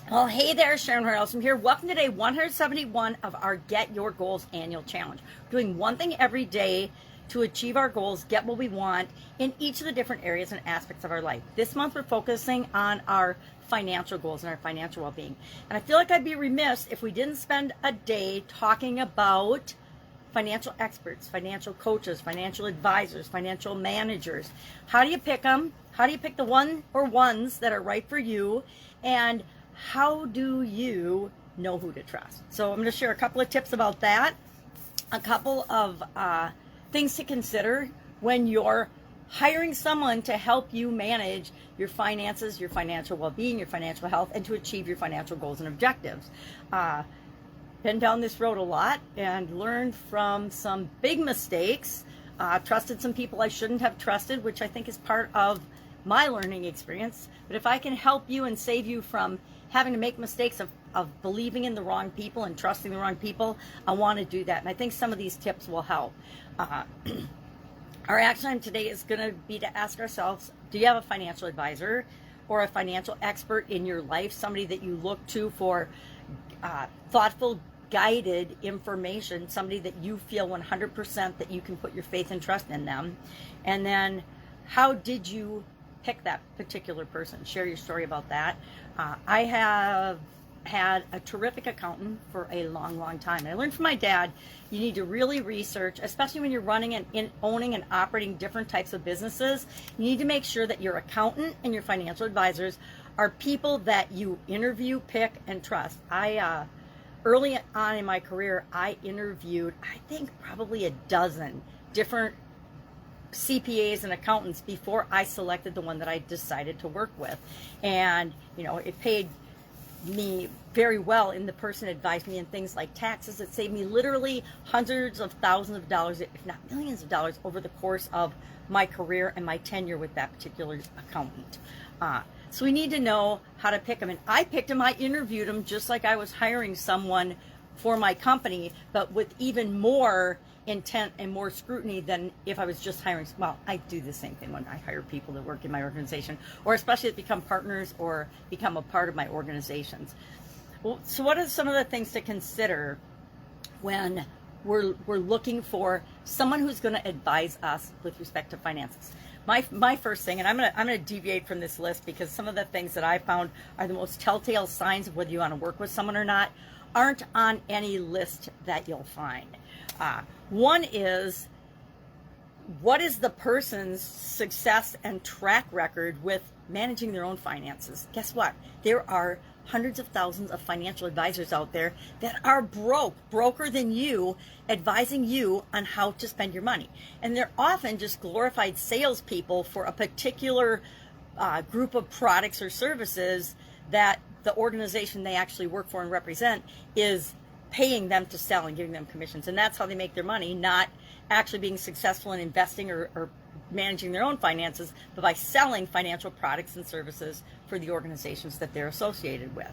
Well, hey there, Sharon Horne-Ellstrom here. Welcome to day 171 of our Get Your Goals annual challenge. We're doing one thing every day to achieve our goals, get what we want in each of the different areas and aspects of our life. This month, we're focusing on our financial goals and our financial well-being. And I feel like I'd be remiss if we didn't spend a day talking about financial experts, financial coaches, financial advisors, financial managers. How do you pick them? How do you pick the one or ones that are right for you? And how do you know who to trust? So I'm going to share a couple of tips about that, a couple of things to consider when you're hiring someone to help you manage your finances, your financial well-being, your financial health, and to achieve your financial goals and objectives. Been down this road a lot and learned from some big mistakes, trusted some people I shouldn't have trusted, which I think is part of my learning experience. But if I can help you and save you from having to make mistakes of believing in the wrong people and trusting the wrong people, I want to do that. And I think some of these tips will help. Our action item today is going to be to ask ourselves, do you have a financial advisor or a financial expert in your life, somebody that you look to for thoughtful, guided information, somebody that you feel 100% that you can put your faith and trust in them? And then how did you pick that particular person? Share your story about that. I have had a terrific accountant for a long time. I learned from my dad, you need to really research, especially when you're running and owning and operating different types of businesses. You need to make sure that your accountant and your financial advisors are people that you interview, pick, and trust. Early on in my career, I interviewed, I think, probably a dozen different CPAs and accountants before I selected the one that I decided to work with. And, it paid me very well, and the person advised me in things like taxes. It saved me literally hundreds of thousands of dollars, if not millions of dollars, over the course of my career and my tenure with that particular accountant. So we need to know how to pick them. And I picked them, I interviewed them just like I was hiring someone for my company, but with even more intent and more scrutiny than if I was just hiring. Well, I do the same thing when I hire people that work in my organization, or especially that become partners or become a part of my organizations. Well, so what are some of the things to consider when we're looking for someone who's going to advise us with respect to finances? My first thing, and I'm gonna deviate from this list because some of the things that I found are the most telltale signs of whether you want to work with someone or not aren't on any list that you'll find. One is, what is the person's success and track record with managing their own finances? Guess what? There are hundreds of thousands of financial advisors out there that are broker than you, advising you on how to spend your money. And they're often just glorified salespeople for a particular group of products or services that the organization they actually work for and represent is paying them to sell and giving them commissions. And that's how they make their money, not actually being successful in investing or managing their own finances, but by selling financial products and services for the organizations that they're associated with.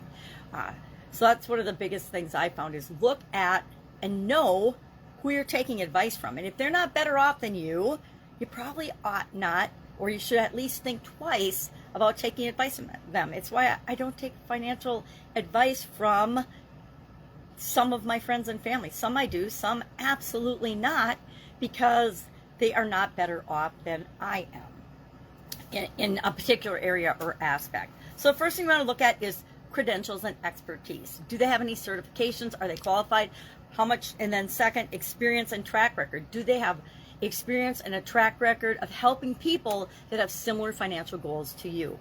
So that's one of the biggest things I found, is look at and know who you're taking advice from. And if they're not better off than you probably ought not, or you should at least think twice about taking advice from them. It's why I don't take financial advice from some of my friends and family. Some I do, some absolutely not, because they are not better off than I am in a particular area or aspect. So the first thing we want to look at is credentials and expertise. Do they have any certifications? Are they qualified? How much? And then second, experience and track record. Do they have experience and a track record of helping people that have similar financial goals to you?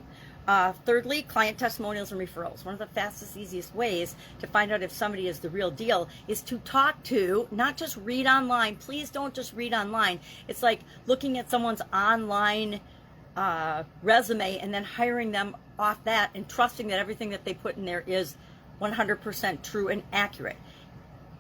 Thirdly, client testimonials and referrals. One of the fastest, easiest ways to find out if somebody is the real deal is to talk to, not just read online. Please don't just read online. It's like looking at someone's online resume and then hiring them off that and trusting that everything that they put in there is 100% true and accurate.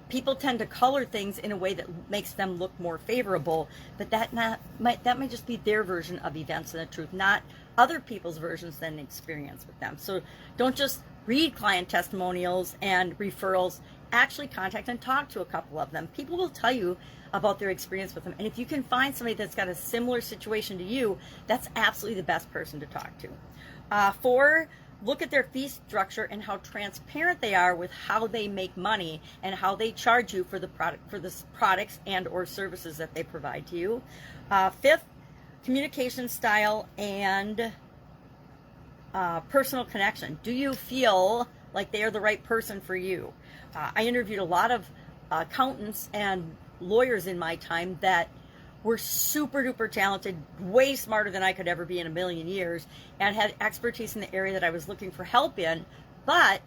People tend to color things in a way that makes them look more favorable, but that might just be their version of events and the truth, not other people's versions and experience with them. So don't just read client testimonials and referrals. Actually contact and talk to a couple of them. People will tell you about their experience with them. And if you can find somebody that's got a similar situation to you, that's absolutely the best person to talk to. 4, look at their fee structure and how transparent they are with how they make money and how they charge you for the products and or services that they provide to you. Fifth, communication style and personal connection. Do you feel like they are the right person for you? I interviewed a lot of accountants and lawyers in my time that were super duper talented, way smarter than I could ever be in a million years, and had expertise in the area that I was looking for help in, but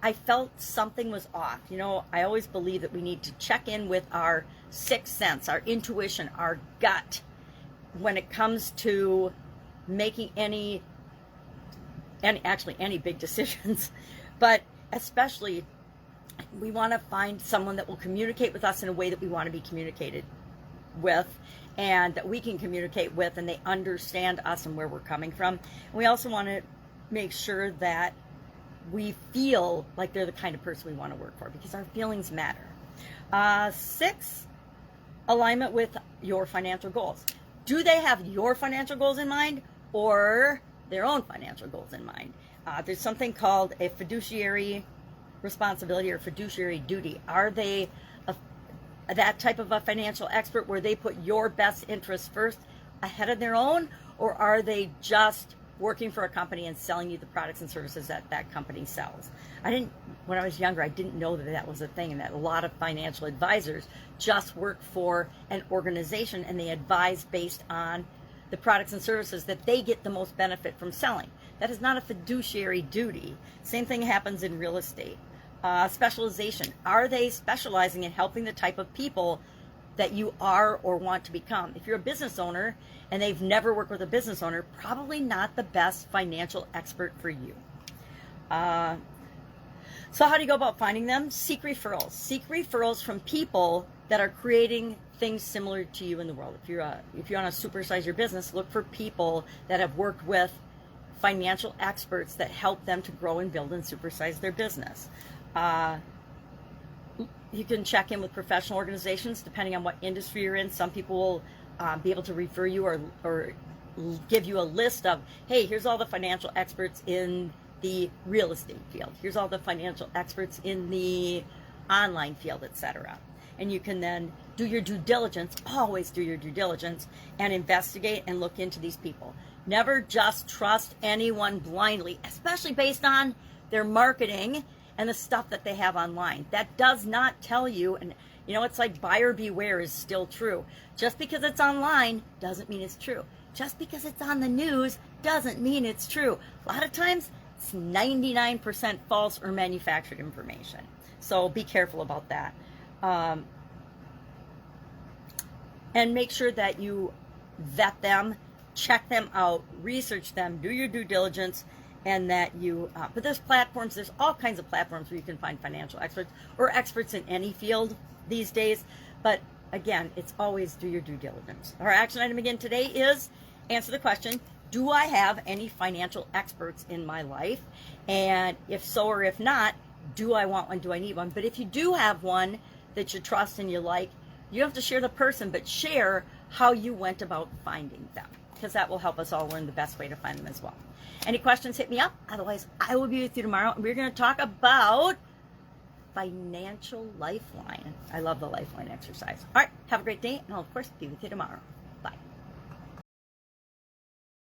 I felt something was off. You know, I always believe that we need to check in with our sixth sense, our intuition, our gut, when it comes to making any big decisions, but especially we want to find someone that will communicate with us in a way that we want to be communicated with, and that we can communicate with, and they understand us and where we're coming from. And we also want to make sure that we feel like they're the kind of person we want to work for, because our feelings matter. 6, alignment with your financial goals. Do they have your financial goals in mind or their own financial goals in mind? There's something called a fiduciary responsibility or fiduciary duty. Are they that type of a financial expert where they put your best interests first ahead of their own, or are they just working for a company and selling you the products and services that that company sells? When I was younger, I didn't know that that was a thing, and that a lot of financial advisors just work for an organization and they advise based on the products and services that they get the most benefit from selling. That is not a fiduciary duty. Same thing happens in real estate. Specialization. Are they specializing in helping the type of people that you are or want to become? If you're a business owner and they've never worked with a business owner, probably not the best financial expert for you. So how do you go about finding them? Seek referrals. Seek referrals from people that are creating things similar to you in the world. If you want to supersize your business, look for people that have worked with financial experts that help them to grow and build and supersize their business. You can check in with professional organizations depending on what industry you're in. Some people will be able to refer you or give you a list of, hey, here's all the financial experts in the real estate field. Here's all the financial experts in the online field, etc. And you can then do your due diligence, always do your due diligence, and investigate and look into these people. Never just trust anyone blindly, especially based on their marketing and the stuff that they have online. That does not tell you, and you know, it's like buyer beware is still true. Just because it's online doesn't mean it's true. Just because it's on the news doesn't mean it's true. A lot of times it's 99% false or manufactured information. So be careful about that. And make sure that you vet them, check them out, research them, do your due diligence, and that you, but there's all kinds of platforms where you can find financial experts or experts in any field these days. But again, it's always do your due diligence. Our action item again today is answer the question, do I have any financial experts in my life? And if so or if not, do I want one? Do I need one? But if you do have one that you trust and you like, you have to share the person, but share how you went about finding them, because that will help us all learn the best way to find them as well. Any questions, hit me up. Otherwise, I will be with you tomorrow, and we're going to talk about financial lifeline. I love the lifeline exercise. All right, have a great day, and I'll, of course, be with you tomorrow. Bye.